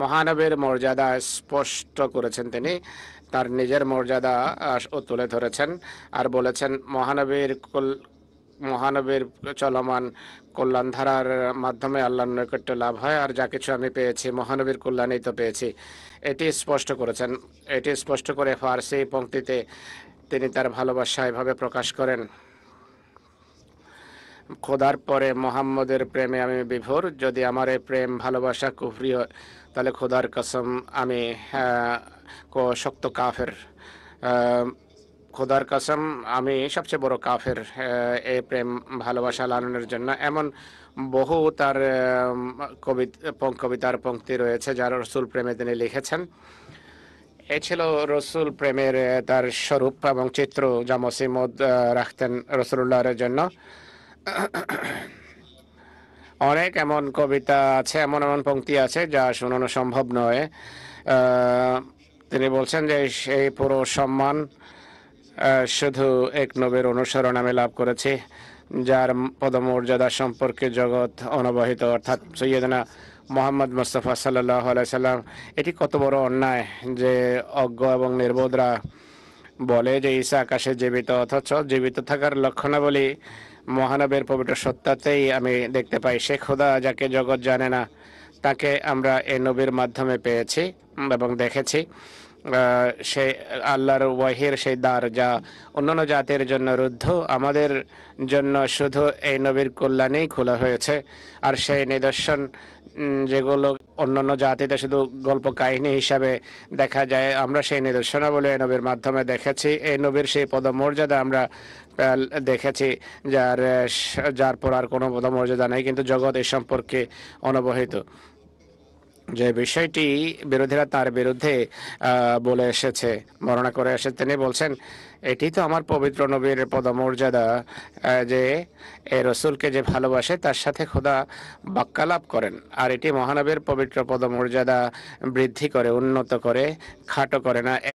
মহানবীর মর্যাদা স্পষ্ট করেছেন তিনি, তার নিজের মর্যাদা তুলে ধরেছেন আর বলেছেন মহানবীর চলমান কল্যাণধারার মাধ্যমে আল্লাহর নৈকট্য লাভ হয়, আর যা কিছু আমি পেয়েছি মহানবীর কল্যাণেই তো পেয়েছি, এটি স্পষ্ট করেছেন। এটি স্পষ্ট করে ফার্সি পংক্তিতে তিনি তার ভালোবাসা এভাবে প্রকাশ করেন: খোদার পরে মোহাম্মদের প্রেমে আমি বিভোর, যদি আমার এই প্রেম ভালোবাসা কুফরি হয় তাহলে খোদার কসম আমি শক্ত কাফের। খোদার কসম আমি সবচেয়ে বড় কাফের এই প্রেম ভালোবাসা লালনের জন্য। এমন বহু তার কবিতার পংক্তি রয়েছে যা রসুল প্রেমে তিনি লিখেছেন। এ ছিল রসুল প্রেমের তার স্বরূপ এবং চিত্র যা মসিমদ রাখতেন রসুল্লাহর জন্য। অনেক এমন কবিতা আছে, এমন এমন পংক্তি আছে যা শোনানো সম্ভব নয়। তিনি বলছেন যে সেই পুরো সম্মান শুধু এক নবীর অনুসরণ আমি লাভ করেছি, যার পদমর্যাদা সম্পর্কে জগৎ অনবহিত, অর্থাৎ সৈয়দনা মোহাম্মদ মুস্তাফা সাল্লাল্লাহু আলাইহি সাল্লাম। এটি কত বড় অন্যায় যে অজ্ঞ এবং নির্বোধরা বলে যে ঈসা আকাশে জীবিত, অথচ জীবিত থাকার লক্ষণাবলী মহানবের পবিত্র সত্তাতেই আমি দেখতে পাই। সে খোদা যাকে জগৎ জানে না, তাকে আমরা এই নবীর মাধ্যমে পেয়েছি এবং দেখেছি। সে আল্লাহর ওয়াহির সেই দ্বার যা অন্যান্য জাতির জন্য রুদ্ধ, আমাদের জন্য শুধু এই নবীর কল্যাণেই খোলা হয়েছে। আর সেই নিদর্শন যেগুলো অন্যান্য জাতিতে শুধু গল্প কাহিনী হিসাবে দেখা যায়, আমরা সেই নিদর্শনাবলী এই নবীর মাধ্যমে দেখেছি। এই নবীর সেই পদমর্যাদা আমরা দেখেছি যার পর আর কোনো পদমর্যাদা নেই, কিন্তু জগৎ এই সম্পর্কে অনবহিত। যে বিষয়টি বিরোধীরা তার বিরুদ্ধে বলে এসেছে, বর্ণনা করে এসে তিনি বলছেন, এটি তো আমার পবিত্র নবীর পদমর্যাদা যে এই রসুলকে যে ভালোবাসে তার সাথে খোদা বাক্যালাপ করেন, আর এটি মহানবীর পবিত্র পদমর্যাদা বৃদ্ধি করে, উন্নত করে, খাটো করে না।